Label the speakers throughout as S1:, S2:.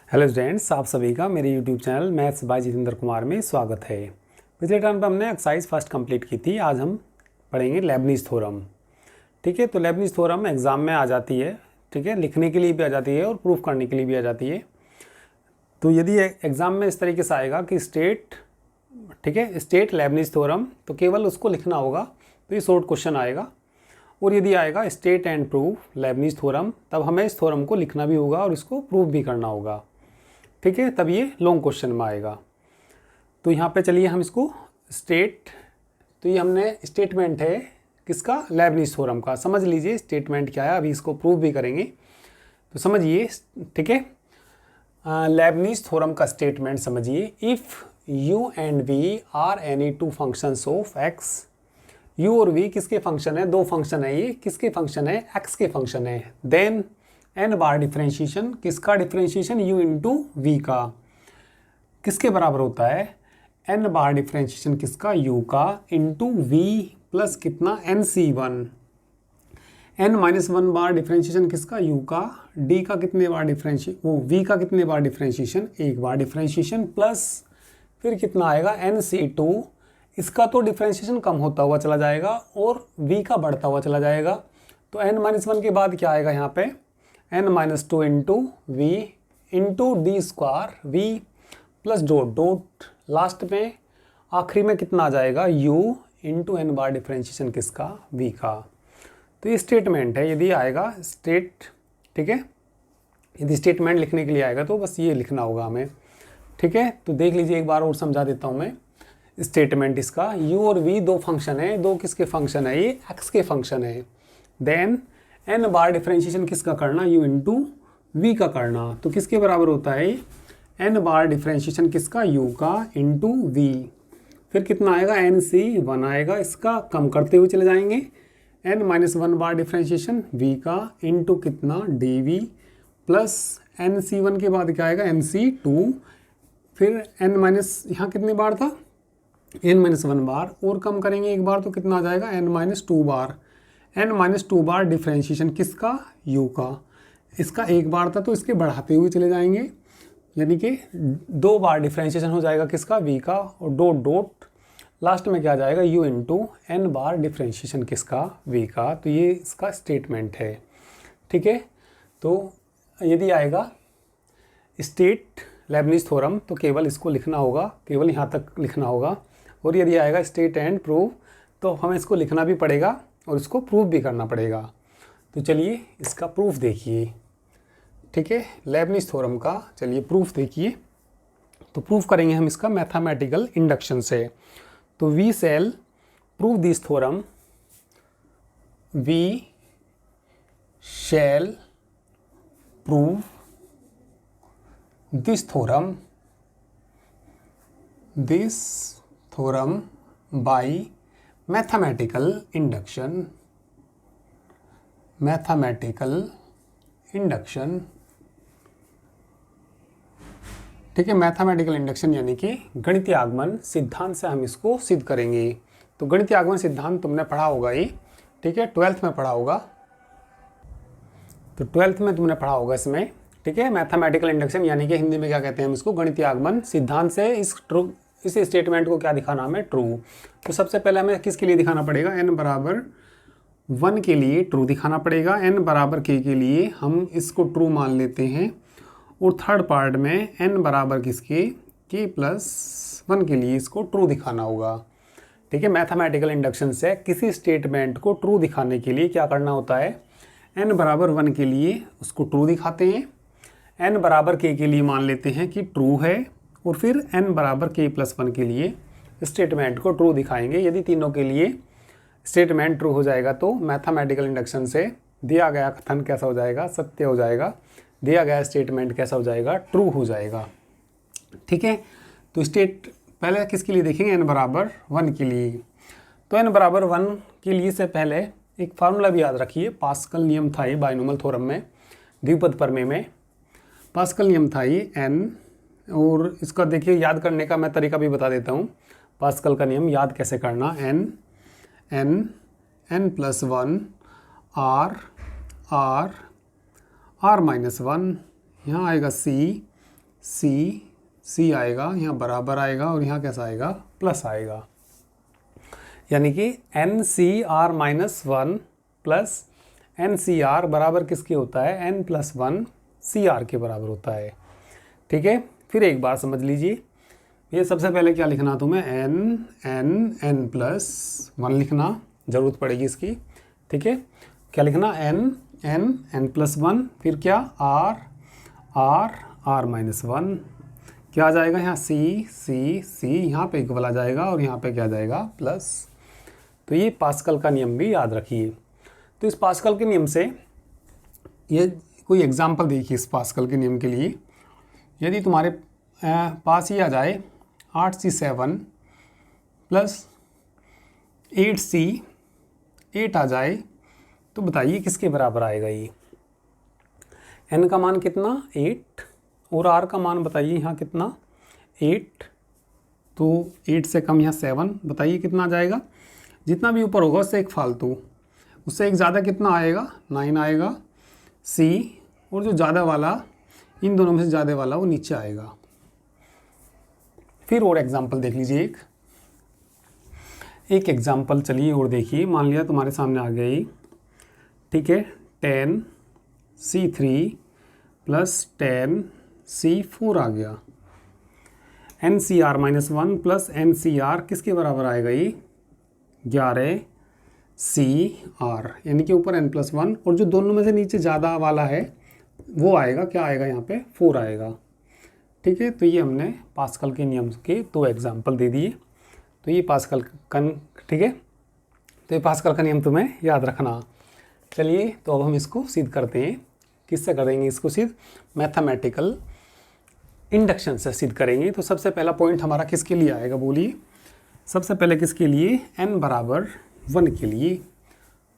S1: Hello students, आप सभी का मेरे YouTube channel maths by Jitendra Kumar में स्वागत है। पिछले टर्म पर हमने एक्सरसाइज फर्स्ट कंप्लीट की थी। आज हम पढ़ेंगे लेबनीज़ थ्योरम। ठीक है, तो लेबनीज़ थ्योरम एग्जाम में आ जाती है। ठीक है, लिखने के लिए भी आ जाती है और प्रूफ करने के लिए भी आ जाती है। तो यदि एग्जाम में इस तरीके से आएगा कि स्टेट, ठीक है, स्टेट लेबनीज़ थ्योरम, तो केवल उसको लिखना होगा, तो ये शॉर्ट क्वेश्चन आएगा। और यदि आएगा state and proof Leibniz theorem, तब हमें इस थ्योरम को लिखना भी होगा और इसको प्रूफ भी करना होगा। ठीक है, तब ये लॉन्ग क्वेश्चन में आएगा। तो यहाँ पे चलिए हम इसको स्टेट, तो ये हमने स्टेटमेंट है किसका, लेबनीज़ थ्योरम का। समझ लीजिए स्टेटमेंट क्या है, अभी इसको प्रूफ भी करेंगे, तो समझिए। ठीक है, लेबनीज़ थ्योरम का स्टेटमेंट समझिए। If u and v are any two functions of x, u और v किसके फंक्शन है, दो फंक्शन है, ये किसके फंक्शन है, x के फंक्शन है। देन n बार डिफ्रेंशिएशन, किसका डिफ्रेंशिएशन, u इंटू वी का, किसके बराबर होता है, n बार डिफ्रेंशिएशन किसका, u का इंटू v प्लस कितना, nc1, n माइनस 1 बार डिफ्रेंशिएशन किसका, u का, d का कितने बार डिफ्रेंशिएशन, वो v का कितने बार डिफ्रेंशिएशन, एक बार डिफ्रेंशिएशन, प्लस फिर कितना आएगा nc2, इसका तो डिफ्रेंशिएशन कम होता हुआ चला जाएगा और v का बढ़ता हुआ चला जाएगा। तो n माइनस 1 के बाद क्या आएगा यहाँ पे, n minus 2 into v into d square v plus dot dot, last में आखिरी में कितना आ जाएगा, u इंटू एन बार डिफ्रेंशिएशन किसका, v का। तो ये स्टेटमेंट है। यदि आएगा स्टेट, ठीक है, यदि स्टेटमेंट लिखने के लिए आएगा तो बस ये लिखना होगा हमें। ठीक है, तो देख लीजिए, एक बार और समझा देता हूँ मैं स्टेटमेंट इसका। u और v दो फंक्शन है, दो किसके फंक्शन है, ये x के फंक्शन है। देन n बार डिफ्रेंशिएशन किसका करना, u इंटू वी का करना, तो किसके बराबर होता है, n बार डिफ्रेंशिएशन किसका, u का इंटू v, फिर कितना आएगा, nc1 आएगा, इसका कम करते हुए चले जाएंगे, n माइनस 1 बार डिफ्रेंशिएशन v का इंटू कितना, dv प्लस nc1 के बाद क्या आएगा, nc2, फिर n माइनस यहाँ कितने बार था, n माइनस 1 बार, और कम करेंगे एक बार तो कितना आ जाएगा, n माइनस 2 बार, n माइनस 2 बार डिफ्रेंशिएशन किसका, u का, इसका एक बार था तो इसके बढ़ाते हुए चले जाएंगे, यानी कि 2 बार डिफ्रेंशिएशन हो जाएगा किसका, v का, और डॉट डॉट लास्ट में क्या आ जाएगा, u इंटू n बार डिफ्रेंशिएशन किसका, v का। तो ये इसका स्टेटमेंट है। ठीक है, तो यदि आएगा स्टेट लेबनीज़ थ्योरम, तो केवल इसको लिखना होगा, केवल यहाँ तक लिखना होगा। और यदि आएगा स्टेट एंड प्रूफ, तो हमें इसको लिखना भी पड़ेगा और इसको प्रूफ भी करना पड़ेगा। तो चलिए इसका प्रूफ देखिए। ठीक है, लेबनीज़ थ्योरम का चलिए प्रूफ देखिए। तो प्रूफ करेंगे हम इसका मैथमेटिकल इंडक्शन से। तो we shall prove this theorem, we shall prove this theorem by mathematical induction ठीक है, मैथमेटिकल इंडक्शन यानी कि गणितीय आगमन सिद्धांत से हम इसको सिद्ध करेंगे। तो गणितीय आगमन सिद्धांत तुमने पढ़ा होगा ये, ठीक है, 12th में पढ़ा होगा, तो 12th में तुमने पढ़ा होगा इसमें। ठीक है, मैथमेटिकल इंडक्शन यानी कि हिंदी में क्या कहते हैं हम इसको, गणितीय आगमन सिद्धांत से इस स्टेटमेंट को क्या दिखाना हमें, ट्रू। तो सबसे पहले हमें किसके लिए दिखाना पड़ेगा, n बराबर 1 के लिए ट्रू दिखाना पड़ेगा, n बराबर k के लिए हम इसको ट्रू मान लेते हैं, और थर्ड पार्ट में n बराबर किसके, k प्लस 1 के लिए इसको ट्रू दिखाना होगा। ठीक है, मैथमेटिकल इंडक्शन से किसी स्टेटमेंट को ट्रू दिखाने के लिए क्या करना होता है, n बराबर 1 के लिए उसको ट्रू दिखाते हैं, n बराबर k के लिए मान लेते हैं कि ट्रू है, और फिर n बराबर k प्लस 1 के लिए स्टेटमेंट को ट्रू दिखाएंगे। यदि तीनों के लिए स्टेटमेंट ट्रू हो जाएगा तो मैथमेटिकल इंडक्शन से दिया गया कथन कैसा हो जाएगा, सत्य हो जाएगा, दिया गया स्टेटमेंट कैसा हो जाएगा, ट्रू हो जाएगा। ठीक है, तो स्टेट पहले किसके लिए देखेंगे, n बराबर 1 के लिए। तो n बराबर 1 के लिए से पहले एक फार्मूला भी याद रखिए, पास्कल नियम था ये बाइनोमियल थ्योरम में, द्विपद प्रमेय में पास्कल नियम था ये n, और इसका देखिए याद करने का मैं तरीका भी बता देता हूँ। पास्कल का नियम याद कैसे करना, n plus 1 r r r minus 1, यहाँ आएगा c, सी आएगा, यहाँ बराबर आएगा और यहाँ कैसा आएगा, प्लस आएगा। यानी कि NCR-1 प्लस NCR बराबर किसके होता है, N+1 CR के बराबर होता है। ठीक है, फिर एक बार समझ लीजिए, ये सबसे पहले क्या लिखना तुम्हें, N+1 लिखना, ज़रूरत पड़ेगी इसकी। ठीक है, क्या लिखना, N+1, फिर क्या, R-1, क्या आ जाएगा यहाँ, C, यहाँ पे इक्वल आ जाएगा और यहाँ पे क्या आ जाएगा, प्लस। तो ये पास्कल का नियम भी याद रखिए। तो इस पास्कल के नियम से ये कोई एग्जांपल देखिए, इस पास्कल के नियम के लिए यदि तुम्हारे पास ये आ जाए 8C7 प्लस 8C8 आ जाए, तो बताइए किसके बराबर आएगा ये। n का मान कितना, 8, और r का मान बताइए यहाँ कितना, 8, तो 8 से कम यहाँ 7, बताइए कितना आ जाएगा। जितना भी ऊपर होगा उससे एक फालतू, उससे एक ज़्यादा कितना आएगा, 9 आएगा। C, और जो ज़्यादा वाला, इन दोनों में से ज़्यादा वाला वो नीचे आएगा। फिर और एग्जाम्पल देख लीजिए, एक एग्जाम्पल चलिए और देखिए। मान लिया तुम्हारे सामने आ गई, ठीक है, 10C3 प्लस 10C4 आ गया। NCR-1 प्लस NCR किसके बराबर आएगा ये, 11CR, यानी कि ऊपर N+1 और जो दोनों में से नीचे ज़्यादा वाला है वो आएगा, क्या आएगा यहाँ पे, 4 आएगा। ठीक है, तो ये हमने पास्कल के नियम के 2 एग्जाम्पल दे दिए। तो ये पास्कल का, ठीक है, तो ये पास्कल का नियम तुम्हें याद रखना। चलिए, तो अब हम इसको सिद्ध करते हैं। किससे करेंगे इसको सिद्ध, मैथमेटिकल इंडक्शन से सिद्ध करेंगे। तो सबसे पहला पॉइंट हमारा किसके लिए आएगा, बोलिए। सबसे पहले किसके लिए, n बराबर 1 के लिए।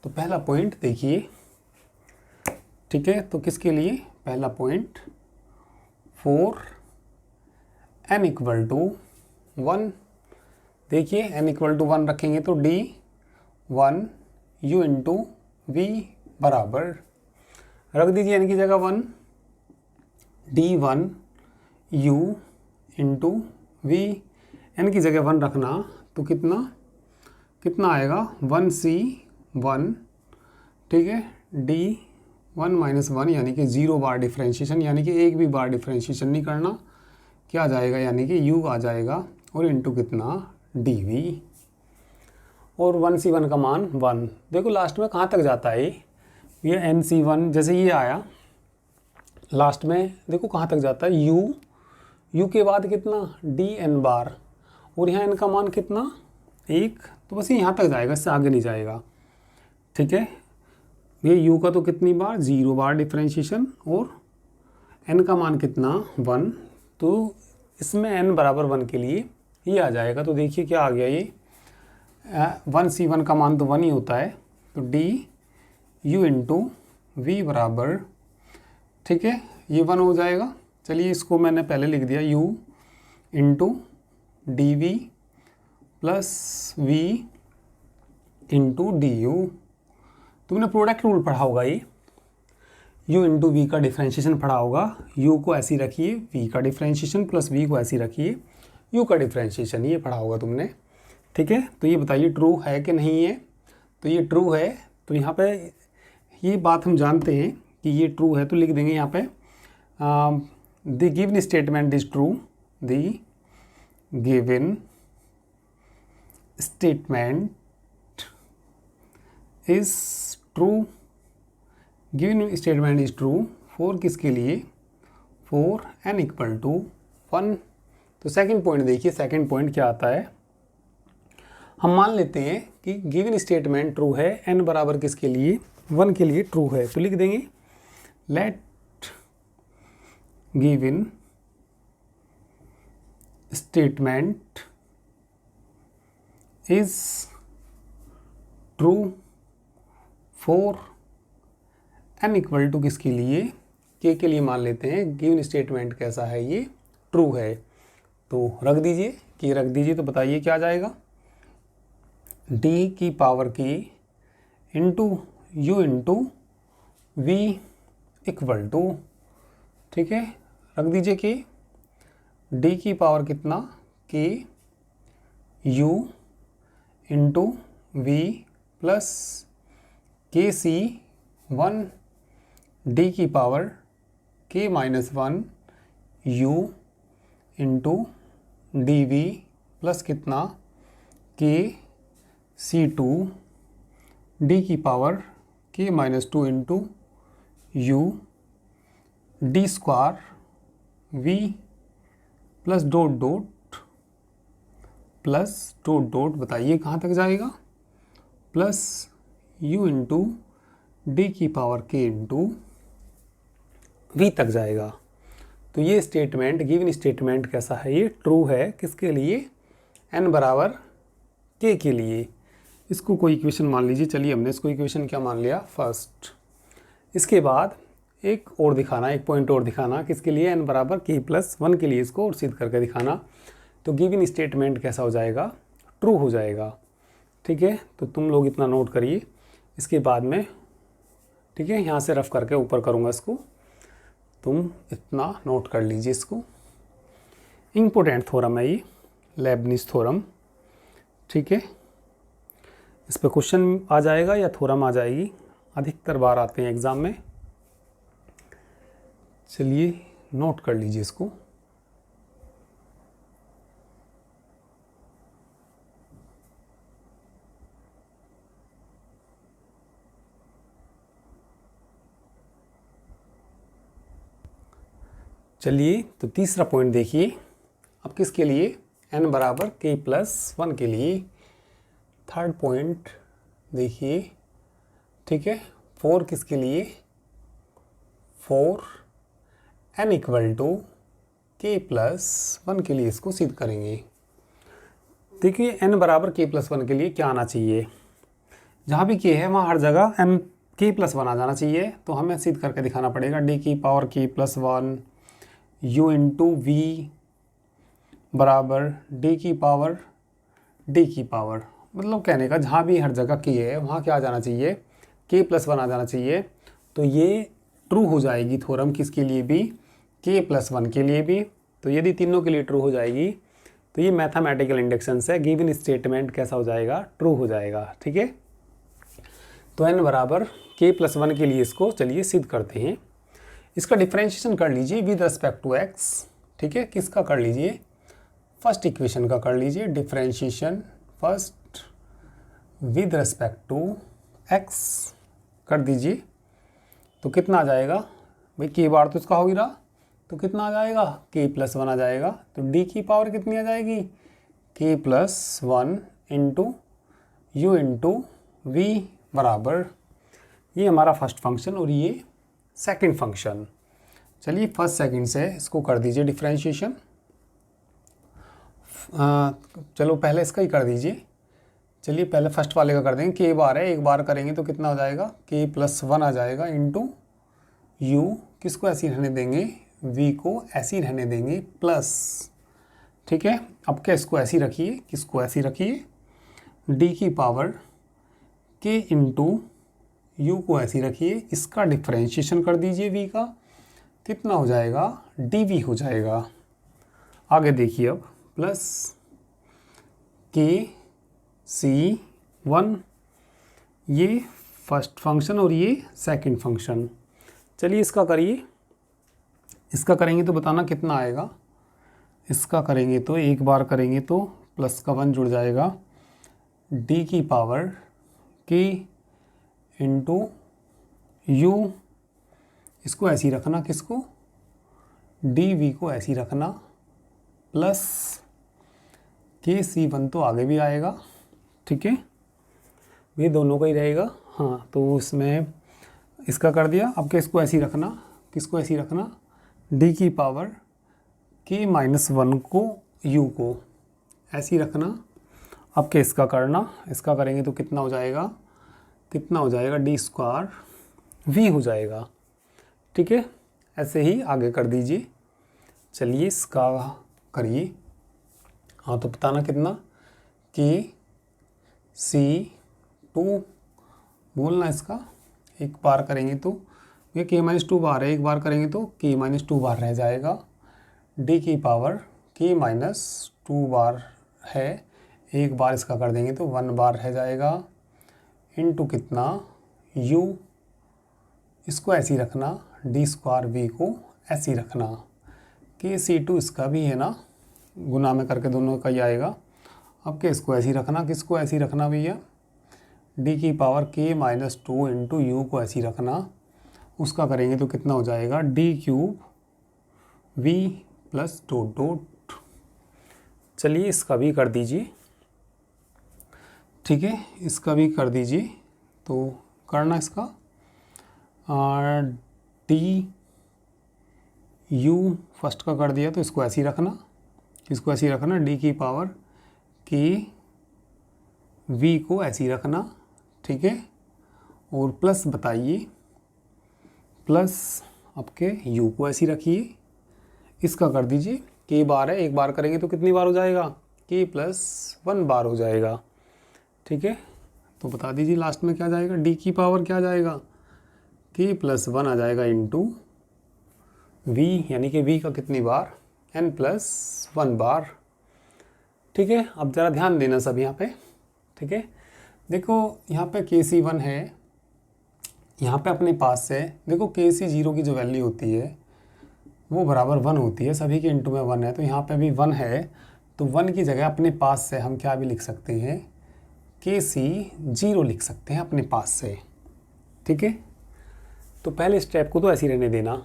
S1: तो पहला पॉइंट देखिए, ठीक है, तो किसके लिए, पहला पॉइंट फॉर n = 1। देखिए n = 1 रखेंगे तो D1 U × V बराबर, रख दीजिए n की जगह 1, D1 U × V, n की जगह 1 रखना तो कितना आएगा, 1C1, ठीक है, D1 - 1 यानी कि 0 बार डिफ्रेंशिएशन, यानी कि एक भी बार डिफ्रेंशिएशन नहीं करना, क्या आ जाएगा, यानी कि U आ जाएगा और इंटू कितना, DV, और 1C1 का मान 1। देखो लास्ट में कहाँ तक जाता है ये NC1, जैसे ये आया लास्ट में, देखो कहाँ तक जाता है, U के बाद कितना, DN बार, और यहाँ n का मान कितना, 1, तो बस ये यहाँ तक जाएगा, इससे आगे नहीं जाएगा। ठीक है, ये U का तो कितनी बार, 0 बार डिफ्रेंशिएशन, और n का मान कितना, 1, तो इसमें n बराबर 1 के लिए ये आ जाएगा। तो देखिए क्या आ गया, ये 1C1 का मान तो 1 ही होता है, तो DU × V बराबर, ठीक है, ये 1 हो जाएगा। चलिए इसको मैंने पहले लिख दिया, U × DV plus V × DU। तुमने प्रोडक्ट रूल पढ़ा होगा, ये U × V का डिफ्रेंशिएशन पढ़ा होगा। U को ऐसी रखिए, V का डिफ्रेंशिएशन प्लस V को ऐसी रखिए, U का डिफ्रेंशिएशन, ये पढ़ा होगा तुमने। ठीक है, तो ये बताइए ट्रू है कि नहीं है। तो ये ट्रू है, तो यहाँ पे ये बात हम जानते हैं कि ये ट्रू है, तो लिख देंगे यहाँ पे the given statement is true, the given statement is true, given statement is true for किसके लिए, फॉर n = 1। तो सेकंड पॉइंट देखिए, सेकंड पॉइंट क्या आता है, हम मान लेते हैं कि गिवन स्टेटमेंट ट्रू है, n बराबर किसके लिए, 1 के लिए ट्रू है। तो लिख देंगे let given statement is true for n = किसके लिए, k के लिए मान लेते हैं गिवन स्टेटमेंट कैसा है, ये ट्रू है। तो रख दीजिए, k रख दीजिए, तो बताइए क्या आ जाएगा, D की power k into U × V = ठीक है, रख दीजिए k, डी की पावर कितना के यू इंटू वी प्लस के सी 1 डी की पावर के -1 u into d v plus कितना के सी 2 डी की power k -2 into u d square v plus dot dot plus dot dot बताइए कहाँ तक जाएगा, प्लस यू इंटू डी की पावर के इंटू वी तक जाएगा। तो ये स्टेटमेंट, गिवन स्टेटमेंट कैसा है, ये ट्रू है किसके लिए, n बराबर k के लिए। इसको कोई इक्वेशन मान लीजिए, चलिए हमने इसको इक्वेशन क्या मान लिया, फर्स्ट। इसके बाद एक और दिखाना, एक पॉइंट और दिखाना किसके लिए, n बराबर k+1 के लिए, इसको और सिद्ध करके दिखाना। तो गिवन स्टेटमेंट कैसा हो जाएगा, ट्रू हो जाएगा। ठीक है, तो तुम लोग इतना नोट करिए, इसके बाद में ठीक है यहाँ से रफ करके ऊपर करूँगा इसको, तुम इतना नोट कर लीजिए इसको। इम्पोर्टेंट थ्योरम है ये, लेबनिज थ्योरम। ठीक है, इस पर क्वेश्चन आ जाएगा या थ्योरम आ जाएगी, अधिकतर बार आते हैं एग्ज़ाम में। चलिए नोट कर लीजिए इसको। चलिए तो तीसरा पॉइंट देखिए, अब किसके लिए, n बराबर k+1 के लिए। थर्ड पॉइंट देखिए, ठीक है, 4 किसके लिए, 4 n इक्वल टू k+1 के लिए इसको सिद्ध करेंगे। देखिए n बराबर k+1 के लिए क्या आना चाहिए, जहाँ भी k है वहाँ हर जगह n k+1 आ जाना चाहिए। तो हमें सिद्ध करके दिखाना पड़ेगा d की power k+1 u into v बराबर d की पावर d की पावर, मतलब कहने का जहाँ भी हर जगह k है वहाँ क्या आ जाना चाहिए, k+1 आ जाना चाहिए। तो ये ट्रू हो जाएगी थ्योरम किसके लिए भी, k+1 के लिए भी। तो यदि तीनों के लिए ट्रू हो जाएगी तो ये मैथमेटिकल इंडक्शन से गिवन स्टेटमेंट कैसा हो जाएगा, ट्रू हो जाएगा। ठीक है, तो n बराबर k+1 के लिए इसको चलिए सिद्ध करते हैं। इसका डिफरेंशिएशन कर लीजिए विद रिस्पेक्ट टू x। ठीक है, किसका कर लीजिए, फर्स्ट इक्वेशन का कर लीजिए differentiation first with respect to x कर दीजिए। तो कितना आ जाएगा भाई, k बार तो इसका हो ही रहा, तो कितना आ जाएगा, k+1 आ जाएगा। तो d की पावर कितनी आ जाएगी, k+1 into u into v बराबर, ये हमारा फर्स्ट फंक्शन और ये सेकंड फंक्शन। चलिए फर्स्ट सेकंड से इसको कर दीजिए डिफरेंशिएशन। चलो पहले इसका ही कर दीजिए। चलिए पहले फर्स्ट वाले का कर देंगे, k बार है, एक बार करेंगे तो कितना हो जाएगा, k+1 आ जाएगा इंटू u, किसको ऐसी रहने देंगे, v को ऐसी रहने देंगे प्लस। ठीक है, अब क्या इसको ऐसी रखिए, किसको ऐसी रखिए, d की पावर k इंटू u को ऐसी रखिए, इसका डिफरेंशिएशन कर दीजिए v का, कितना हो जाएगा, dv हो जाएगा। आगे देखिए अब प्लस k+1, ये फर्स्ट फंक्शन और ये सेकंड फंक्शन। चलिए इसका करिए, इसका करेंगे तो बताना कितना आएगा। इसका करेंगे तो एक बार करेंगे तो प्लस का 1 जुड़ जाएगा, d की पावर k इंटू यू, इसको ऐसी रखना, किसको, dv को ऐसी रखना, प्लस k+1 तो आगे भी आएगा। ठीक है, ये दोनों का ही रहेगा। हाँ, तो इसमें इसका कर दिया। अब इसको ऐसी रखना, किसको ऐसी रखना, d की पावर k-1 को u को ऐसी रखना। अब के इसका करना, इसका करेंगे तो कितना हो जाएगा, कितना हो जाएगा, d स्क्वायर v हो जाएगा। ठीक है, ऐसे ही आगे कर दीजिए। चलिए इसका करिए। हाँ, तो बताना कितना, k+2 बोलना इसका, एक बार करेंगे तो ये k-2 बार है, एक बार करेंगे तो k-2 बार रह जाएगा, d की पावर k माइनस 2 बार है, एक बार इसका कर देंगे तो 1 बार रह जाएगा, इनटू कितना u, इसको ऐसे ही रखना, डी स्क्वायर v को ऐसे ही रखना, k(C2) इसका भी है ना, गुना में करके दोनों का ही आएगा। अब के इसको ऐसे ही रखना, किसको ऐसे ही रखना भैया, d की power k minus 2 into you को ऐसे ही रखना, उसका करेंगे तो कितना हो जाएगा d³ v plus dot dot. चलिए इसका भी कर दीजिए, ठीक है, इसका भी कर दीजिए। तो करना इसका डी यू फर्स्ट का कर दिया तो इसको ऐसे ही रखना, इसको ऐसे ही रखना, डी की पावर के वी को ऐसे ही रखना, ठीक है, और प्लस बताइए, प्लस आपके यू को ऐसे ही रखिए, इसका कर दीजिए, के बार है, एक बार करेंगे तो कितनी बार हो जाएगा, के प्लस 1 बार हो जाएगा, ठीक है। तो बता दीजिए लास्ट में क्या जाएगा, डी की पावर क्या जाएगा, के प्लस 1 आ जाएगा इंटू वी, यानी कि वी का कितनी बार, n प्लस 1 बार, ठीक है। अब ज़रा ध्यान देना सब यहाँ पे, ठीक है। देखो यहाँ पे KC1 है, यहाँ पे अपने पास से देखो KC0 की जो वैल्यू होती है वो बराबर 1 होती है, सभी के इंटू में 1 है, तो यहाँ पे भी 1 है, तो 1 की जगह अपने पास से हम क्या भी लिख सकते हैं, KC0 लिख सकते हैं अपने पास से, ठीक है। तो पहले स्टेप को तो ऐसे ही रहने देना।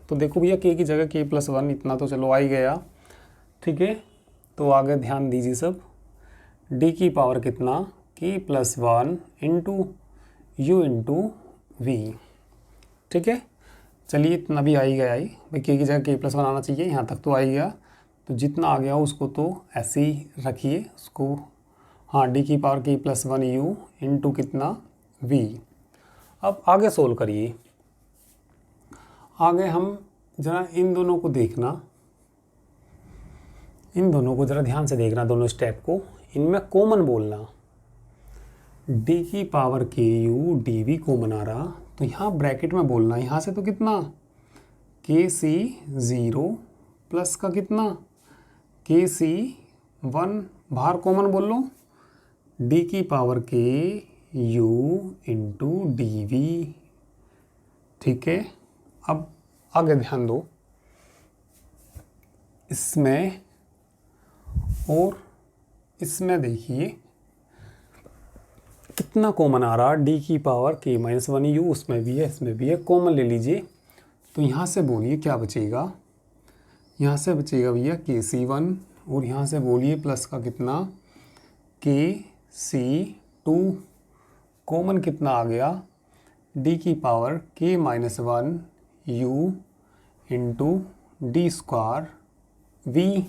S1: तो देखो भैया k की जगह k प्लस 1, इतना तो चलो आ ही गया, ठीक है। तो आगे ध्यान दीजिए सब, d की पावर कितना, k plus 1 into u into v, ठीक है। चलिए इतना भी आ ही गया ही भाई, k की जगह k प्लस 1 आना चाहिए, यहाँ तक तो आ ही गया, तो जितना आ गया उसको तो ऐसे ही रखिए उसको, हाँ, d की power k plus 1 u into कितना v। अब आगे सोल्व करिए, आगे हम ज़रा इन दोनों को देखना, इन दोनों को ज़रा ध्यान से देखना, दोनों स्टेप को, इनमें कॉमन बोलना, d की power k u dv common आ रहा, तो यहाँ ब्रैकेट में बोलना, यहाँ से तो कितना KC0 प्लस का कितना KC1 बाहर कॉमन बोल लो, d की power k u into dv, ठीक है। अब आगे ध्यान दो, इसमें और इसमें देखिए कितना कॉमन आ रहा, d की पावर k माइनस 1 u, उसमें भी है इसमें भी है, कॉमन ले लीजिए। तो यहाँ से बोलिए क्या बचेगा, यहाँ से बचेगा भैया KC1, और यहाँ से बोलिए प्लस का कितना KC2, कॉमन कितना आ गया, d की power k minus 1 u into d square v,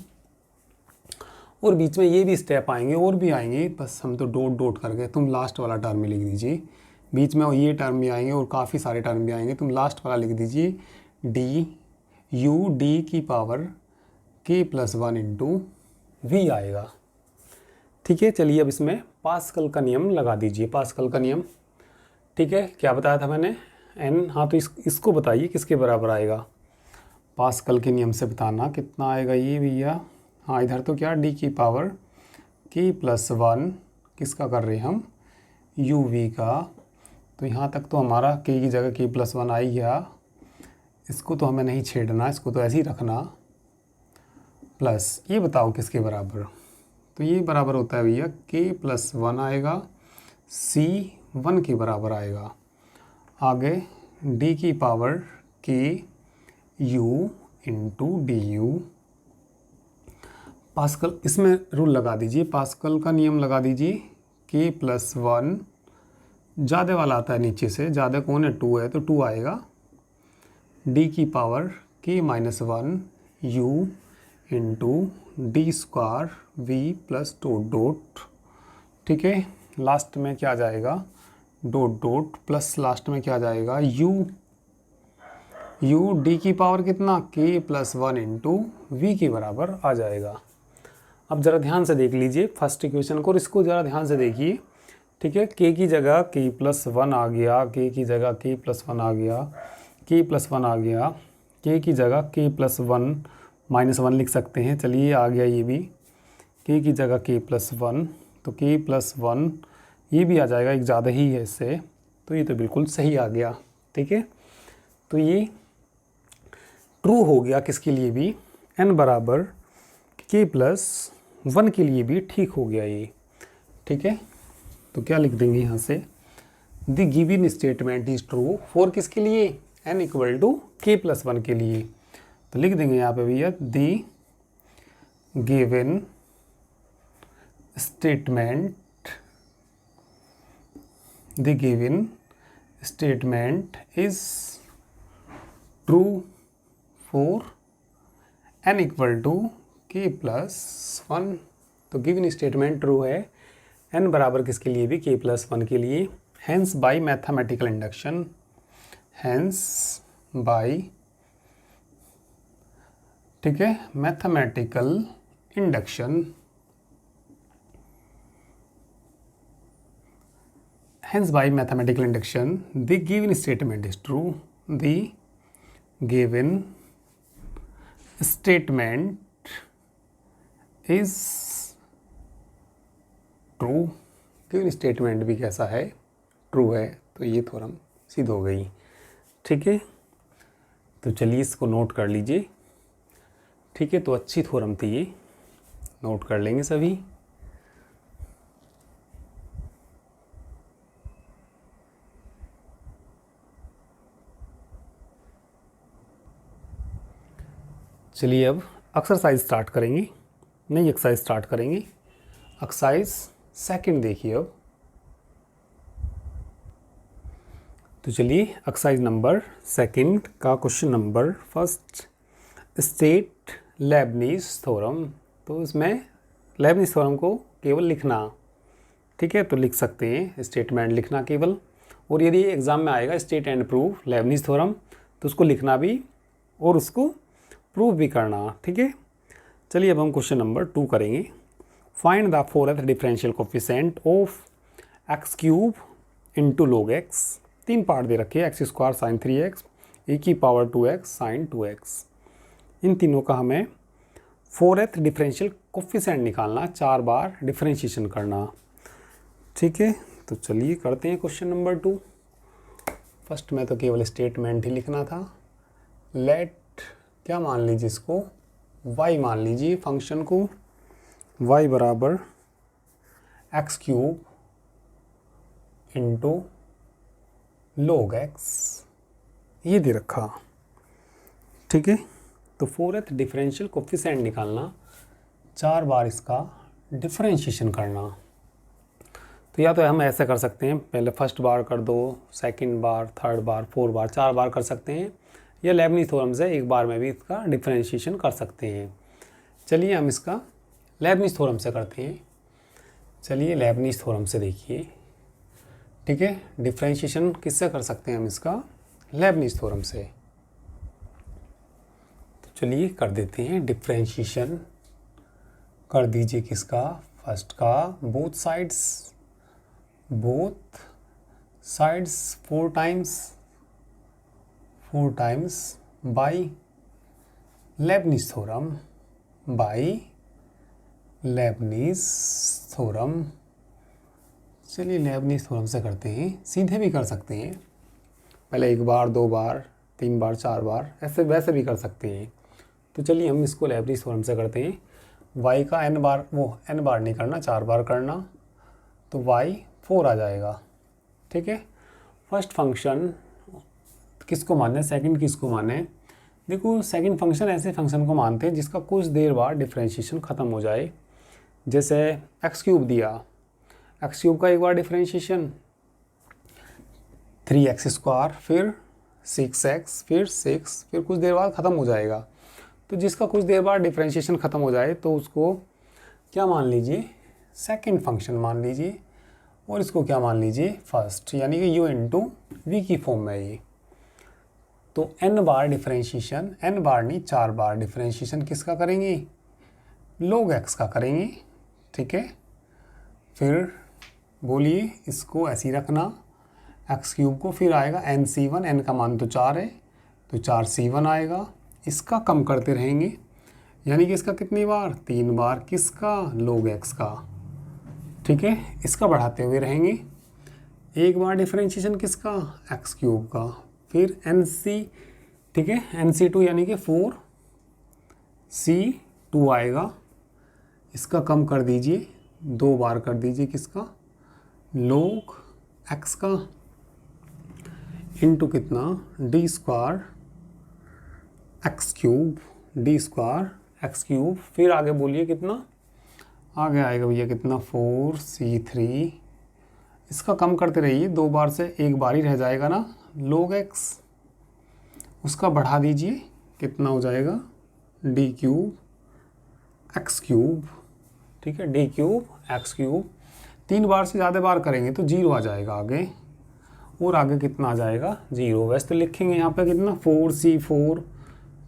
S1: और बीच में ये भी स्टेप आएंगे और भी आएंगे, बस हम तो डॉट डॉट करके, तुम लास्ट वाला टर्म में लिख दीजिए, बीच में ये टर्म भी आएंगे और काफ़ी सारे टर्म भी आएंगे, तुम लास्ट वाला लिख दीजिए डी यू डी की power k plus 1 into v आएगा, ठीक है। चलिए अब इसमें पास्कल का नियम लगा दीजिए, पास्कल का नियम, ठीक है। क्या बताया था मैंने, n, हाँ, तो इसको बताइए किसके बराबर आएगा, पास्कल के नियम से बताना कितना आएगा ये भैया, हाँ, इधर तो क्या d की पावर k प्लस 1, किसका कर रहे हैं हम, यू वी का, तो यहाँ तक तो हमारा k की जगह k प्लस 1 आ ही गया, इसको तो हमें नहीं छेड़ना, इसको तो ऐसे ही रखना, प्लस ये बताओ किसके बराबर, तो ये बराबर होता है भैया k प्लस 1 आएगा, C1 के बराबर आएगा। आगे d की power k u into D you, pascal, इसमें रूल लगा दीजिए, पास्कल का नियम लगा दीजिए, k प्लस 1, ज़्यादा वाला आता है नीचे से, ज़्यादा कौन है, 2 है तो 2 आएगा, d की power k minus 1 u into d square v plus dot dot, ठीक है। लास्ट में क्या जाएगा, डॉट डॉट, प्लस लास्ट में क्या जाएगा, u d की पावर कितना k प्लस 1 इंटू वी के बराबर आ जाएगा। अब ज़रा ध्यान से देख लीजिए फर्स्ट इक्वेशन को, और इसको ज़रा ध्यान से देखिए, ठीक है। k की जगह k प्लस 1 आ गया, k की जगह k प्लस 1 आ गया, k प्लस 1 आ गया, k की जगह k प्लस 1 -1 लिख सकते हैं। चलिए आ गया ये भी, k की जगह k+1, तो k+1 ये भी आ जाएगा, एक ज़्यादा ही है इससे, तो ये तो बिल्कुल सही आ गया। ठीक है, तो ये ट्रू हो गया किसके लिए भी, n बराबर k+1 के लिए भी ठीक हो गया ये। ठीक है, तो क्या लिख देंगे यहाँ से, the given statement is true for किसके लिए, n = k+1 के लिए। तो लिख देंगे यहाँ पे भैया the given statement is true for n = k+1। तो गिवन स्टेटमेंट ट्रू है n बराबर किसके लिए भी, k+1 के लिए। हैंस बाय मैथमेटिकल इंडक्शन, ठीक है, mathematical induction, hence by mathematical induction the given statement is true, the given statement is true, given statement भी कैसा है, ट्रू है, तो ये थ्योरम सिद्ध हो गई। ठीक है, तो चलिए इसको नोट कर लीजिए। ठीक है, तो अच्छी थ्योरम थी ये, नोट कर लेंगे सभी। चलिए अब एक्सरसाइज स्टार्ट करेंगे, नई एक्सरसाइज स्टार्ट करेंगे। एक्सरसाइज सेकंड देखिए अब। तो चलिए एक्सरसाइज नंबर सेकंड का question number first, state Lebanese theorem. तो इसमें लेबनीज थ्योरम को केवल लिखना। ठीक है, तो लिख सकते हैं स्टेटमेंट लिखना केवल, और यदि एग्ज़ाम में आएगा state and prove Lebanese theorem, तो उसको लिखना भी और उसको प्रूव भी करना। ठीक है, चलिए अब हम क्वेश्चन नंबर 2 करेंगे। Find the fourth differential coefficient of x³ into log x। 3 part दे रखे, x² sin 3x, e⁻²x sin 2x। इन तीनों का हमें फोर्थ डिफरेंशियल कोफिशिएंट निकालना, 4 बार डिफरेंशिएशन करना। ठीक है, तो चलिए करते हैं क्वेश्चन नंबर 2। फर्स्ट में तो केवल स्टेटमेंट ही लिखना था। लेट, क्या मान लीजिए इसको, y मान लीजिए फंक्शन को, y बराबर x³ इंटू log x, ये दे रखा। ठीक है, तो फोर्थ डिफरेंशियल कोफिशिएंट निकालना, 4 बार इसका डिफरेंशिएशन करना। तो या तो हम ऐसे कर सकते हैं, पहले फर्स्ट बार कर दो, सेकंड बार, थर्ड बार, 4 बार, 4 बार कर सकते हैं, या लेबनीज थ्योरम से एक बार में भी इसका डिफरेंशिएशन कर सकते हैं। चलिए हम इसका लेबनीज थ्योरम से करते हैं। चलिए लेबनीज थ्योरम से देखिए। ठीक है, डिफरेंशिएशन किससे कर सकते हैं हम इसका, लेबनीज थ्योरम से। तो चलिए कर देते हैं डिफरेंशिएशन। कर दीजिए किसका, फर्स्ट का, both sides 4 times by Lebanese theorem. चलिए लेबनीज थ्योरम से करते हैं, सीधे भी कर सकते हैं, पहले 1 बार, 2 बार, 3 बार, 4 बार, ऐसे वैसे भी कर सकते हैं। तो चलिए हम इसको लेबनीज थ्योरम से करते हैं। y का n बार, वो n बार नहीं करना, 4 बार करना, तो y 4 आ जाएगा। ठीक है, फर्स्ट फंक्शन किसको माने, सेकंड किसको माने। देखो सेकंड फंक्शन ऐसे फंक्शन को मानते हैं जिसका कुछ देर बाद डिफरेंशिएशन ख़त्म हो जाए। जैसे x³ दिया, x³ का एक बार डिफरेंशिएशन, 3x², फिर 6x, फिर 6, फिर कुछ देर बाद ख़त्म हो जाएगा। तो जिसका कुछ देर बाद डिफरेंशिएशन ख़त्म हो जाए तो उसको क्या मान लीजिए, सेकंड फंक्शन मान लीजिए, और इसको क्या मान लीजिए, फर्स्ट, यानी कि u इंटू वी की फॉर्म में ये। तो n बार डिफरेंशिएशन, n बार नहीं 4 बार डिफरेंशिएशन किसका करेंगे, log x का करेंगे। ठीक है, फिर बोलिए इसको ऐसे ही रखना, x³ को, फिर आएगा nc1, n का मान तो 4 है, तो 4c1 आएगा। इसका कम करते रहेंगे, यानी कि इसका कितनी बार, 3 बार, किसका, log x का, ठीक है। इसका बढ़ाते हुए रहेंगे, एक बार डिफरेंशिएशन किसका, एक्स क्यूब का, फिर NC, ठीक है, NC2 यानी कि 4C2 आएगा, इसका कम कर दीजिए, 2 बार कर दीजिए किसका, log x का, इंटू कितना, D square x cube, D square x cube, फिर आगे बोलिए कितना, आगे आएगा भैया कितना, 4C3, इसका कम करते रहिए, 2 बार से 1 बार ही रह जाएगा ना, log x, उसका बढ़ा दीजिए, कितना हो जाएगा, डी क्यूब एक्स क्यूब, ठीक है, डी क्यूब एक्स क्यूब। 3 बार से ज़्यादा बार करेंगे तो 0 आ जाएगा आगे, और आगे कितना आ जाएगा, 0। वैसे तो लिखेंगे यहाँ पे कितना, 4C4,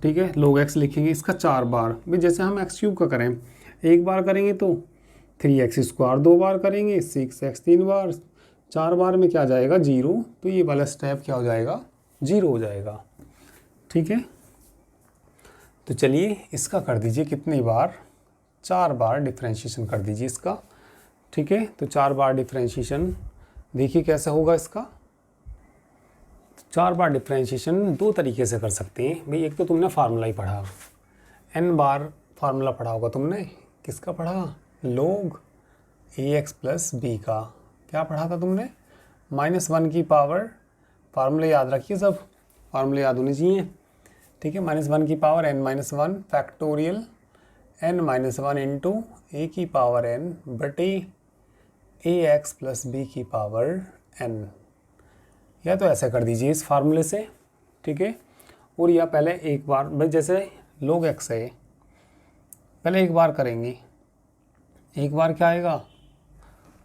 S1: ठीक है, log x लिखेंगे, इसका 4 बार भी, जैसे हम एक्स क्यूब का करें, 1 बार करेंगे तो 3x², 2 बार करेंगे 6x, 3 बार, 4 बार में क्या आ जाएगा, 0। तो ये वाला स्टेप क्या हो जाएगा, 0 हो जाएगा, ठीक है। तो चलिए इसका कर दीजिए कितनी बार, 4 बार डिफ्रेंशिएशन कर दीजिए इसका, ठीक है। तो 4 बार डिफ्रेंशिएशन देखिए कैसे होगा इसका। 4 बार डिफ्रेंशिएशन 2 तरीके से कर सकते हैं भाई। एक तो तुमने फार्मूला ही पढ़ा, n बार फार्मूला पढ़ा होगा तुमने, किसका पढ़ा, log ax प्लस बी का, क्या पढ़ा था तुमने, -1 की पावर, फार्मूले याद रखिए, सब फार्मूले याद होने चाहिए, ठीक है। -1 की power n-1 factorial n-1 into a की पावर n बटे ax प्लस b की पावर n, या तो ऐसे कर दीजिए इस फार्मूले से, ठीक है। और या पहले एक बार भाई, जैसे log x है, पहले एक बार करेंगे, एक बार क्या आएगा,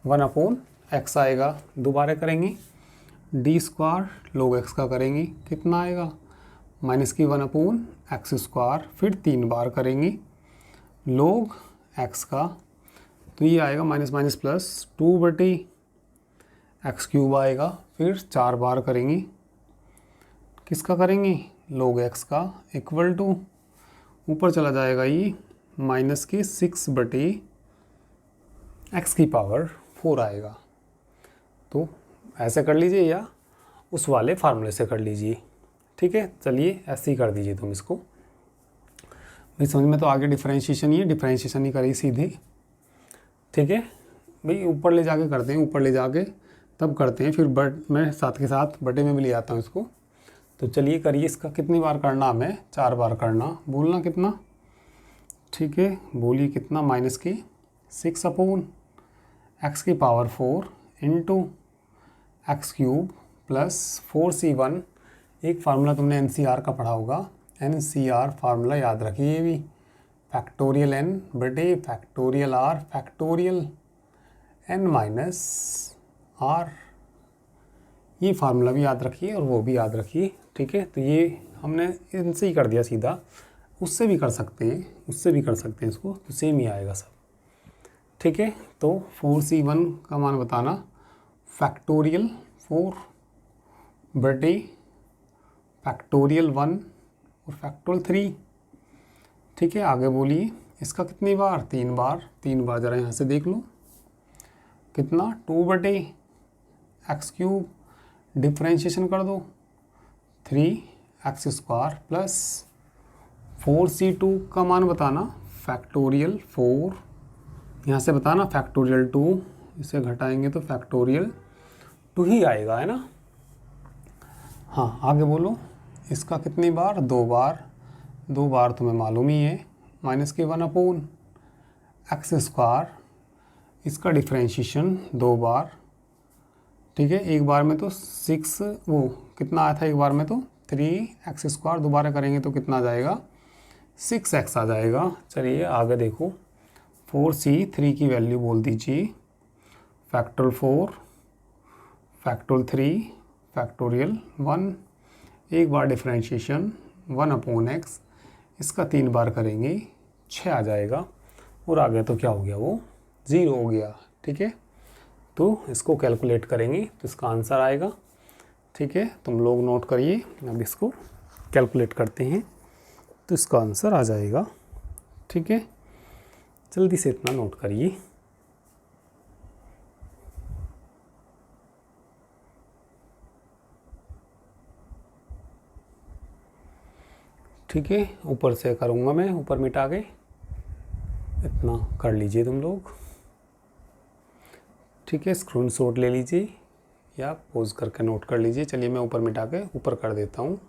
S1: 1/x आएगा, दोबारा करेंगे डी स्क्वायर log x का करेंगे, कितना आएगा, -1/x², फिर 3 बार करेंगे log x का, तो ये आएगा माइनस प्लस 2/x³ आएगा, फिर 4 बार करेंगे, किसका करेंगे, log x का, इक्वल टू, ऊपर चला जाएगा ये -6/x⁴ आएगा। तो ऐसे कर लीजिए या उस वाले फार्मूले से कर लीजिए, ठीक है। चलिए ऐसे ही कर दीजिए तुम इसको भाई, समझ में तो आगे डिफरेंशिएशन ही करिए सीधे, ठीक है भाई। ऊपर ले जाके करते हैं, ऊपर ले जाके तब करते हैं, फिर मैं साथ के साथ बटे में भी ले आता हूँ इसको। तो चलिए करिए, इसका कितनी बार करना, हमें 4 बार करना, बोलना कितना, ठीक है, बोलिए कितना, -6/x⁴ into x³ plus 4C1, एक फार्मूला तुमने NCR का पढ़ा होगा, NCR फार्मूला याद रखिए, ये भी फैक्टोरियल n बटे फैक्टोरियल r फैक्टोरियल n-r, ये फार्मूला भी याद रखिए और वो भी याद रखिए, ठीक है। तो ये हमने इनसे ही कर दिया सीधा, उससे भी कर सकते हैं, इसको, तो सेम ही आएगा सब, ठीक है। तो 4C1 का मान बताना, फैक्टोरियल 4 बटे फैक्टोरियल 1 और फैक्टोरियल 3, ठीक है। आगे बोलिए, इसका कितनी बार, 3 बार, 3 बार, ज़रा यहाँ से देख लो कितना, 2/x³ डिफ्रेंशिएशन कर दो, 3x² प्लस 4C2 का मान बताना, फैक्टोरियल 4, यहाँ से बताना फैक्टोरियल 2, इसे घटाएंगे तो फैक्टोरियल 2 ही आएगा, है ना। हाँ आगे बोलो, इसका कितनी बार, 2 बार, 2 बार तुम्हें मालूम ही है, -1/x², इसका डिफ्रेंशिएशन 2 बार, ठीक है। एक बार में तो 6, वो कितना आया था एक बार में, तो 3x², दोबारा करेंगे तो कितना आ जाएगा, 6x आ जाएगा। चलिए आगे देखो, 4C3 की वैल्यू बोल दीजिए, फैक्टोरियल 4 फैक्टोरियल 3 फैक्टोरियल 1, एक बार डिफ्रेंशिएशन 1/x, इसका 3 बार करेंगे 6 आ जाएगा, और आगे तो क्या हो गया, वो 0 हो गया, ठीक है। तो इसको कैलकुलेट करेंगे तो इसका आंसर आएगा, ठीक है। तुम लोग नोट करिए, अब इसको कैलकुलेट करते हैं तो इसका आंसर आ जाएगा, ठीक है, जल्दी से इतना नोट करिए। ठीक है, ऊपर से करूँगा मैं, ऊपर मिटा के इतना कर लीजिए तुम लोग। ठीक है, स्क्रीनशॉट ले लीजिए या पोज करके नोट कर लीजिए। चलिए मैं ऊपर मिटा के ऊपर कर देता हूँ।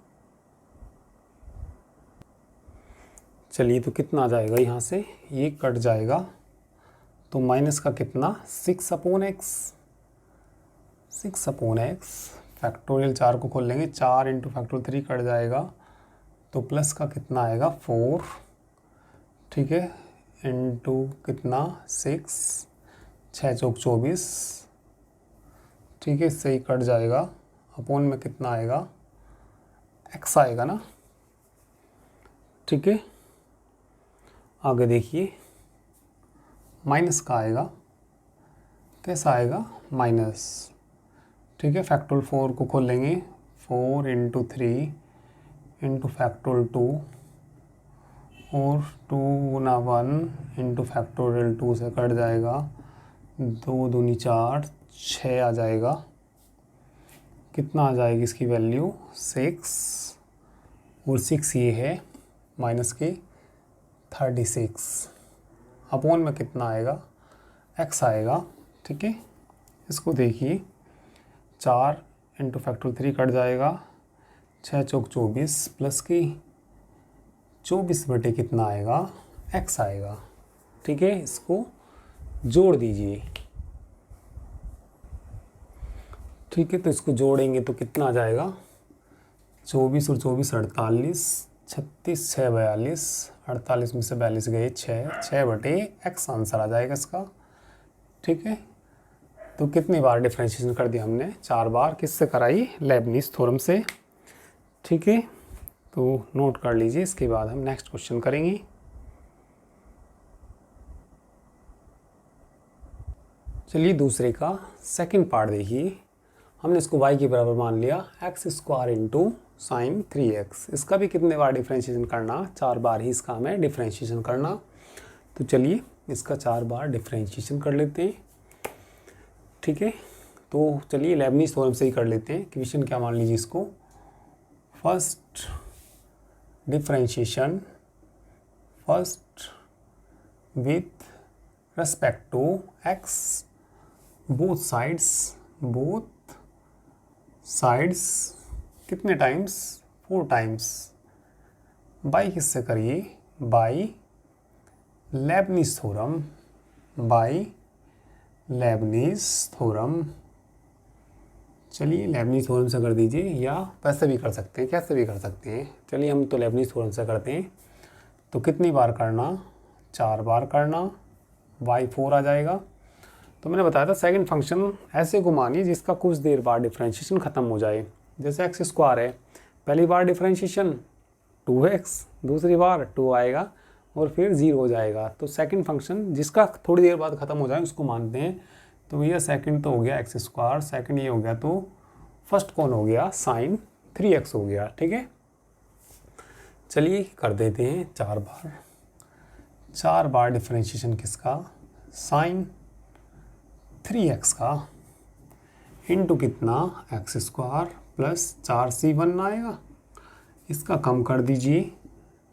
S1: चलिए तो कितना आ जाएगा, यहाँ से ये कट जाएगा तो माइनस का कितना 6/x, 6/x फैक्टोरियल 4 को खोल लेंगे, 4 × फैक्टोरियल 3 कट जाएगा तो प्लस का कितना आएगा 4, ठीक है, इंटू कितना 6, 6 चौक 24, ठीक है, इससे ही कट जाएगा, अपोन में कितना आएगा x आएगा ना। ठीक है, आगे देखिए माइनस का आएगा, कैसा आएगा माइनस, ठीक है, फैक्टोरियल 4 को खोल लेंगे, 4 × 3 × फैक्टोरियल 2 और 2 गुना 1 × फैक्टोरियल 2 से कट जाएगा, 2 दूनी 4, 6 आ जाएगा, कितना आ जाएगी इसकी वैल्यू 6 और 6 ये है माइनस के 36, अपोन में कितना आएगा x आएगा। ठीक है, इसको देखिए 4 × फैक्टोरियल 3 कट जाएगा, 6 चौक 24 प्लस की 24 बटे कितना आएगा x आएगा। ठीक है, इसको जोड़ दीजिए। ठीक है, तो इसको जोड़ेंगे तो कितना आ जाएगा 24 और 24 48, 36 6 42, 48 में से 42 गए 6 बटे x आंसर आ जाएगा इसका। ठीक है, तो कितनी बार डिफरेंशिएशन कर दिया हमने, 4 बार। किससे कराई, लेबनीज़ थ्योरम से। ठीक है, तो नोट कर लीजिए, इसके बाद हम नेक्स्ट क्वेश्चन करेंगे। चलिए दूसरे का सेकंड पार्ट देखिए। हमने इसको y के बराबर मान लिया x² × sin 3x। इसका भी कितने बार डिफरेंशिएशन करना, 4 बार ही इसका हमें डिफरेंशिएशन करना। तो चलिए इसका 4 बार डिफरेंशिएशन कर लेते हैं। ठीक है, तो चलिए लेबनीज़ थ्योरम से ही कर लेते हैं। क्वेश्चन क्या मान लीजिए इसको, first differentiation with respect to x, both sides कितने टाइम्स, 4 टाइम्स, बाई किससे करिए, बाई लेबनीज़ थ्योरम, चलिए लेबनीज़ थ्योरम से कर दीजिए या वैसे भी कर सकते हैं, कैसे भी कर सकते हैं। चलिए हम तो लेबनीज़ थ्योरम से करते हैं। तो कितनी बार करना, 4 बार करना, y 4 आ जाएगा। तो मैंने बताया था सेकंड फंक्शन ऐसे घुमानी जिसका कुछ देर बाद डिफरेंशिएशन ख़त्म हो जाए। जैसे x² है, पहली बार डिफरेंशिएशन 2x, दूसरी बार 2 आएगा और फिर 0 हो जाएगा। तो सेकंड फंक्शन जिसका थोड़ी देर बाद ख़त्म हो जाए उसको मानते हैं। तो भैया सेकंड तो हो गया x², सेकंड ये हो गया, तो फर्स्ट कौन हो गया sin 3x हो गया। ठीक है, चलिए कर देते हैं 4 बार डिफरेंशिएशन किसका, sin 3x का, इंटू कितना x² प्लस 4c1 आएगा। इसका कम कर दीजिए,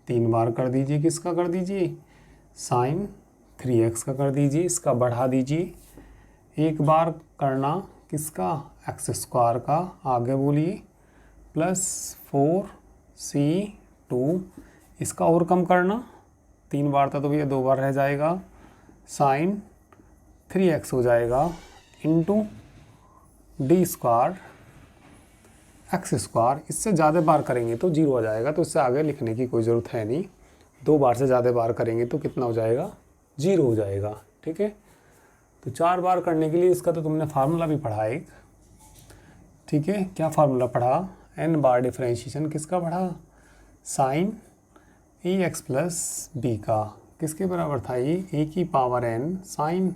S1: 3 बार कर दीजिए, किसका कर दीजिए sin 3x का कर दीजिए, इसका बढ़ा दीजिए, 1 बार करना किसका x² का, आगे बोलिए, प्लस 4c2, इसका और कम करना, 3 बार था तो भैया 2 बार रह जाएगा, sin 3x हो जाएगा, इंटू d² x²। इससे ज़्यादा बार करेंगे तो 0 हो जाएगा, तो इससे आगे लिखने की कोई ज़रूरत है नहीं। 2 बार से ज़्यादा बार करेंगे तो कितना हो जाएगा, 0 हो जाएगा। ठीक है, तो 4 बार करने के लिए इसका तो तुमने फार्मूला भी पढ़ा एक। ठीक है, क्या फार्मूला पढ़ा, n बार डिफरेंशिएशन किसका पढ़ा, साइन ax प्लस b का, किसके बराबर था ये, a की power n sine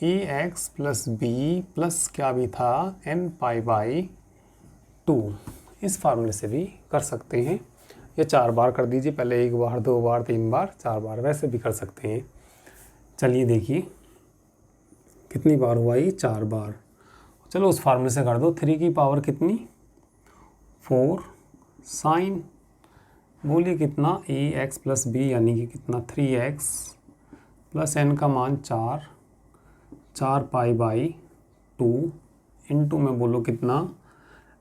S1: ax plus b plus क्या भी था n π/2। इस फार्मूले से भी कर सकते हैं। या 4 बार कर दीजिए, पहले 1 बार 2 बार 3 बार 4 बार, वैसे भी कर सकते हैं। चलिए देखिए कितनी बार हुआ ये, 4 बार। चलो उस फार्मूले से कर दो, 3 की पावर कितनी 4 साइन, बोलिए कितना ए एक्स प्लस बी, यानी कि कितना 3x प्लस n का मान 4 पाई बाई 2 इंटू में बोलो कितना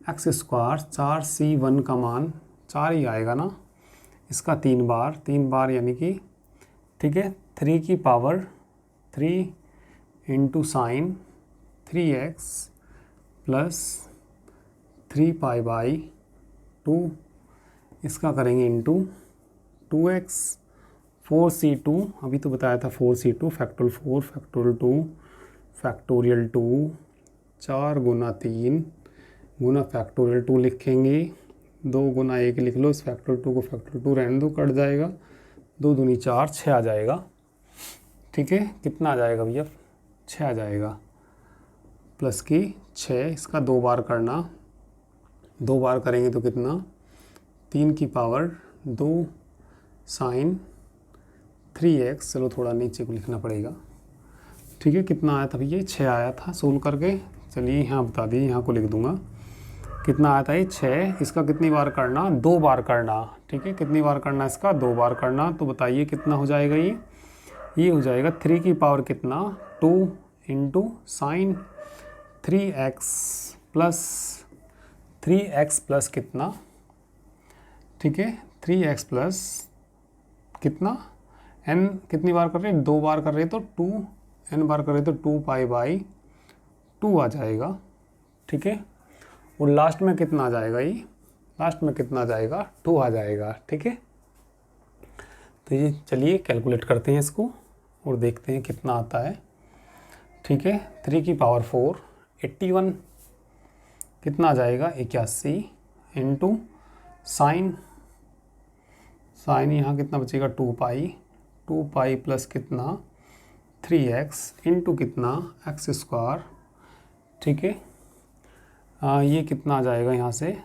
S1: एक्स स्क्वायर 4c1 का मान 4 ही आएगा ना, इसका 3 बार यानी कि ठीक है 3 की power 3 into sine 3x plus 3 pi by 2, इसका करेंगे इंटू 2x 4c2, अभी तो बताया था 4c2 फैक्टोरियल 4 फैक्टोरियल 2 फैक्टोरियल 2 4 गुना 3 गुना फैक्टोरियल 2 लिखेंगे, 2 गुना 1 लिख लो, इस फैक्टोरियल 2 को फैक्टोरियल 2 रहने दो, कट जाएगा, 2 दूनी 4 6 आ जाएगा। ठीक है, कितना आ जाएगा भैया 6 आ जाएगा, प्लस की 6, इसका 2 बार करना, 2 बार करेंगे तो कितना 3 की पावर 2 साइन 3x, चलो थोड़ा नीचे को लिखना पड़ेगा। ठीक है, कितना आया था भैया 6 आया था सोल्व करके, चलिए यहाँ बता दिए, यहाँ को लिख दूंगा कितना आया था ये 6, इसका कितनी बार करना 2 बार करना। ठीक है, कितनी बार करना इसका 2 बार करना, तो बताइए कितना हो जाएगा ये हो जाएगा 3 की पावर कितना 2 इंटू साइन 3x प्लस कितना, ठीक है 3x प्लस कितना n, कितनी बार कर रहे हैं 2 बार कर रहे हैं तो 2, n बार कर रहे हैं तो 2 पाई बाई 2 आ जाएगा। ठीक है, और लास्ट में कितना आ जाएगा ये, लास्ट में कितना आ जाएगा 2 आ जाएगा। ठीक है, तो ये चलिए कैलकुलेट करते हैं इसको और देखते हैं कितना आता है। ठीक है, 3 की पावर 4 81, कितना आ जाएगा 81 इंटू साइन यहाँ कितना बचेगा 2 पाई प्लस कितना 3x इंटू कितना एक्स स्क्वायर। ठीक है, ये कितना आ जाएगा यहाँ से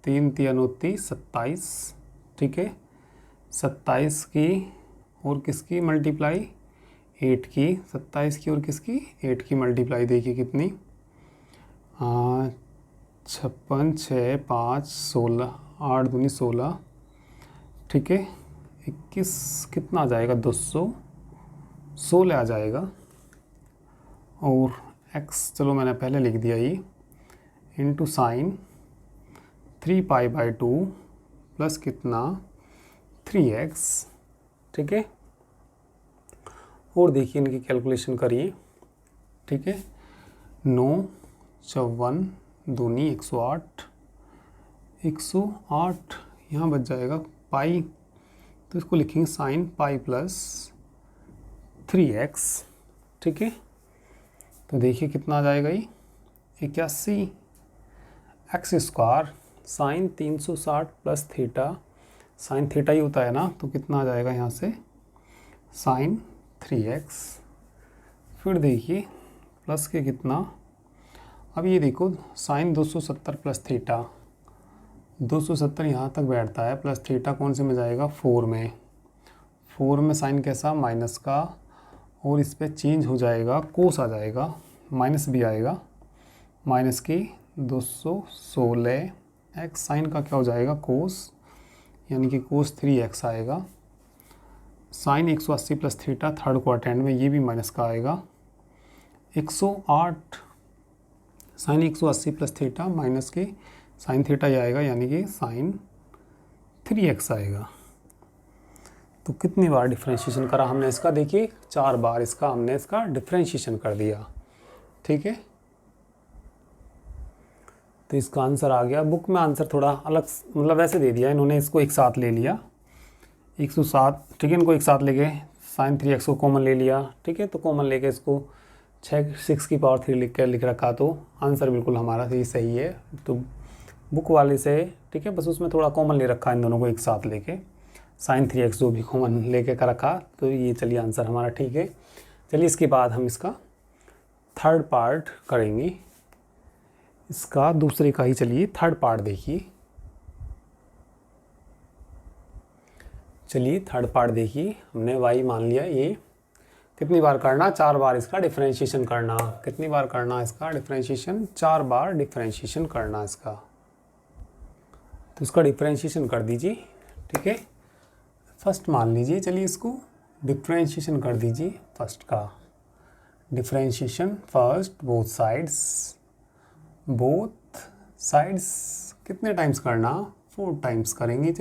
S1: 3 3 27। ठीक है, 27 की और किसकी मल्टीप्लाई 8 की, 27 की और किसकी 8 की मल्टीप्लाई, देखिए कितनी 56 6 5 16 8 दूनी 16। ठीक है, 21 कितना आ जाएगा 216 आ जाएगा, और x चलो मैंने पहले लिख दिया ये into sine 3 pi by 2 plus कितना 3x। ठीक है, और देखिए इनकी कैलकुलेशन करिए। ठीक है, 9 54 दूनी 108 यहाँ बच जाएगा पाई, तो इसको लिखेंगे साइन पाई प्लस 3x। ठीक है, तो देखिए कितना आ जाएगा ये 81 x square sine 360 plus theta, sine theta ही होता है ना, तो कितना आ जाएगा यहाँ से साइन 3x। फिर देखिए प्लस के कितना, अब ये देखो साइन 270 प्लस थीटा, 270 यहाँ तक बैठता है, प्लस थीटा कौन से में जाएगा 4 में, 4 में साइन कैसा माइनस का, और इस पर चेंज हो जाएगा कोस आ जाएगा, माइनस भी आएगा, माइनस की 216 एक्स, साइन का क्या हो जाएगा कोस, यानी कि कोस 3x आएगा, sine 180 plus theta third quadrant में, ये भी माइनस का आएगा, 108 साइन 180 प्लस थीटा माइनस की साइन थीटा ही आएगा, यानी कि साइन 3x आएगा। तो कितनी बार डिफ्रेंशिएशन करा हमने इसका, देखिए 4 बार इसका हमने इसका डिफ्रेंशिएशन कर दिया। ठीक है, तो इसका आंसर आ गया। बुक में आंसर थोड़ा अलग मतलब वैसे दे दिया इन्होंने, इसको एक साथ ले लिया 107। ठीक है, इनको एक साथ लेके साइन 3x को कॉमन ले लिया। ठीक है, तो कॉमन लेके इसको 6 की पावर 3 लिख रखा, तो आंसर बिल्कुल हमारा सही है। तो बुक वाले से ठीक है, बस उसमें थोड़ा कॉमन ले रखा इन दोनों को एक साथ लेके, साइन 3x जो भी कॉमन लेके का रखा, तो ये चलिए आंसर हमारा ठीक है। चलिए इसके बाद हम इसका थर्ड पार्ट करेंगे, इसका दूसरे का ही। चलिए थर्ड पार्ट देखिए, चलिए थर्ड पार्ट देखिए, हमने y मान लिया, ये कितनी बार करना, 4 बार इसका डिफरेंशिएशन करना। कितनी बार करना इसका डिफरेंशिएशन, 4 बार डिफरेंशिएशन करना इसका। तो इसका डिफरेंशिएशन कर दीजिए, ठीक है। फर्स्ट मान लीजिए, चलिए इसको डिफरेंशिएशन कर दीजिए फर्स्ट का। डिफरेंशिएशन फर्स्ट बोथ साइड्स कितने टाइम्स करना, 4 टाइम्स करेंगे।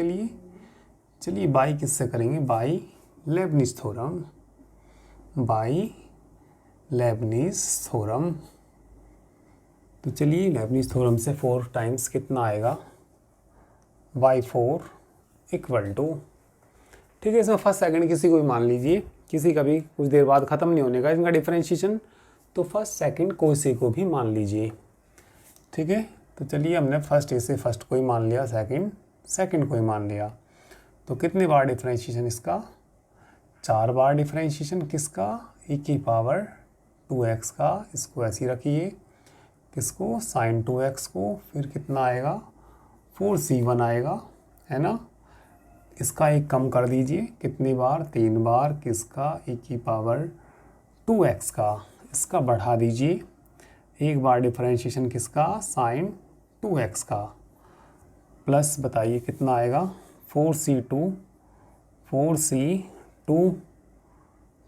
S1: चलिए बाई किससे करेंगे, by Lebanese theorem, by Lebanese theorem. तो चलिए लेबनिज थ्योरम से 4 टाइम्स कितना आएगा, y4 इक्वल टू, ठीक है। इसमें फर्स्ट सेकंड किसी को भी मान लीजिए, किसी का भी कुछ देर बाद ख़त्म नहीं होने का इनका डिफरेंशिएशन, तो फर्स्ट सेकंड कोई को भी मान लीजिए, ठीक है। तो चलिए हमने फर्स्ट ऐसे फर्स्ट को ही मान लिया, सेकंड को ही मान लिया। तो कितने बार डिफरेंशिएशन इसका, 4 बार डिफरेंशिएशन किसका, e की पावर 2x का, इसको ऐसे ही रखिए, किसको, साइन 2x को, फिर कितना आएगा 4c1 आएगा, है ना। इसका एक कम कर दीजिए, कितनी बार, 3 बार, किसका, e की पावर 2x का, इसका बढ़ा दीजिए, एक बार डिफरेंशिएशन किसका, साइन 2x का, प्लस बताइए कितना आएगा 4c2,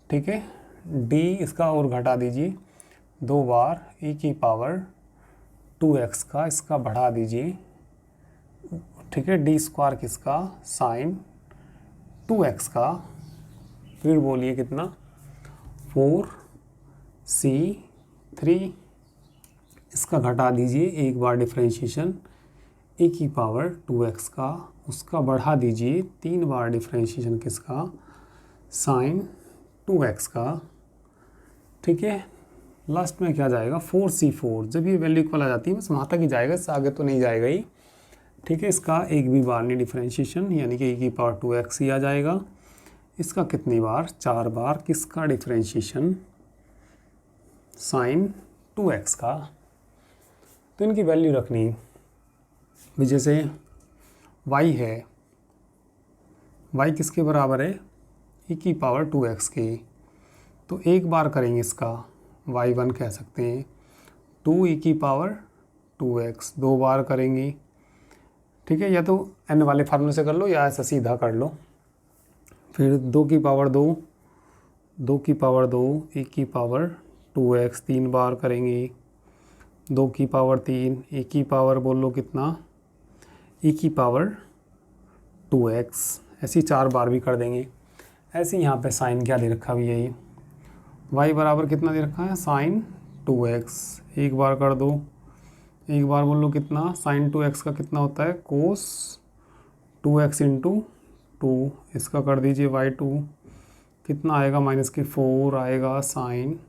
S1: ठीक है। d इसका और घटा दीजिए, 2 बार e की पावर 2x का, इसका बढ़ा दीजिए, ठीक है। डी स्क्वायर किसका, साइन 2x का, फिर बोलिए कितना 4c3, इसका घटा दीजिए, एक बार डिफरेंशिएशन e की पावर 2x का, उसका बढ़ा दीजिए, 3 बार डिफरेंशिएशन किसका, साइन 2x का, ठीक है। लास्ट में क्या जाएगा 4c4, जब ये वैल्यू इक्वल आ जाती है बस वहाँ तक ही जाएगा, इससे आगे तो नहीं जाएगा ही, ठीक है। इसका एक भी बार नहीं डिफरेंशिएशन, यानी कि e की पावर 2x ही आ जाएगा। इसका कितनी बार, 4 बार, किसका डिफरेंशिएशन, साइन 2x का। तो इनकी वैल्यू रखनी, जैसे y है, y किसके बराबर है, e की पावर 2x के, तो एक बार करेंगे इसका y1 कह सकते हैं, 2 की पावर 2x, 2 बार करेंगे, ठीक है। या तो n वाले फार्मूले से कर लो या ऐसा सीधा कर लो। फिर 2 की पावर 2 की पावर 2, e की पावर 2x, 3 बार करेंगे, 2 की पावर 3, e की पावर बोलो कितना, e की पावर 2x, ऐसी 4 बार भी कर देंगे। ऐसे यहाँ पे साइन क्या दे रखा भी है, ये y बराबर कितना दे रखा है, साइन 2x, एक बार कर दो, एक बार बोल लो कितना, साइन 2x का कितना होता है, कोस 2x इंटू 2, इसका कर दीजिए y2, कितना आएगा -4 आएगा, साइन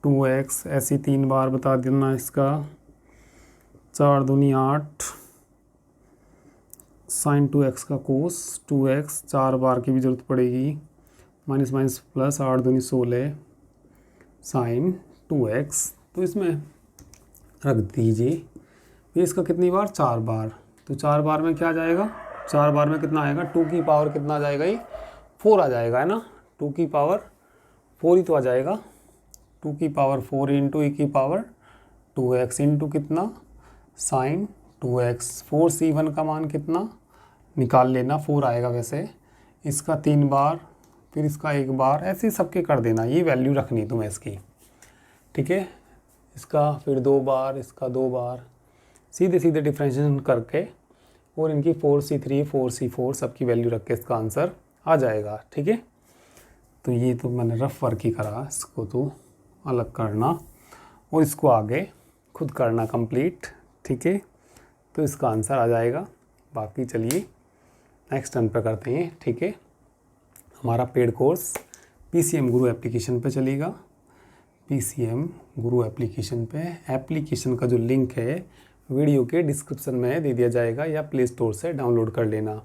S1: 2x, ऐसी 3 बार बता देना इसका, 4 दूनी 8, साइन 2x का कोस 2x, 4 बार की भी ज़रूरत पड़ेगी, माइनस प्लस 8 दूनी 16, साइन 2x। तो इसमें रख दीजिए, ये इसका कितनी बार, 4 बार, तो 4 बार में क्या आ जाएगा, 4 बार में कितना आएगा, 2 की पावर कितना आ जाएगा, ये 4 आ जाएगा, है ना। 2 की पावर 4 ही तो आ जाएगा, 2 की पावर 4 इंटू e की पावर 2x इंटू कितना, साइन 2x। 4c1 का मान कितना निकाल लेना, 4 आएगा वैसे, इसका 3 बार, फिर इसका 1 बार, ऐसे सबके कर देना, ये वैल्यू रखनी तुम्हें इसकी, ठीक है। इसका फिर 2 बार, इसका 2 बार, सीधे डिफरेंशिएशन करके और इनकी 4c3 4c4 सबकी वैल्यू रख के इसका आंसर आ जाएगा, ठीक है। तो ये तो मैंने रफ वर्क ही करा, इसको तो अलग करना और इसको आगे खुद करना कंप्लीट, ठीक है। तो इसका आंसर आ जाएगा। बाकी चलिए नेक्स्ट टर्न पे करते हैं, ठीक है। हमारा पेड कोर्स PCM गुरु एप्लीकेशन पे चलेगा, PCM गुरु एप्लीकेशन पे। एप्लीकेशन का जो लिंक है वीडियो के डिस्क्रिप्शन में दे दिया जाएगा या प्ले स्टोर से डाउनलोड कर लेना।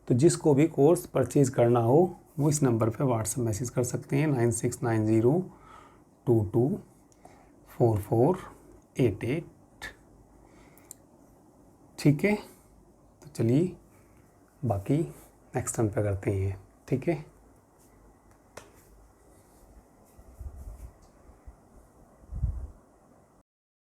S1: तो जिसको भी कोर्स परचेज़ करना हो वो इस नंबर पे व्हाट्सएप मैसेज कर सकते हैं 9690224488, ठीक है। तो चलिए बाकी नेक्स्ट टर्न पे करते हैं, ठीक है।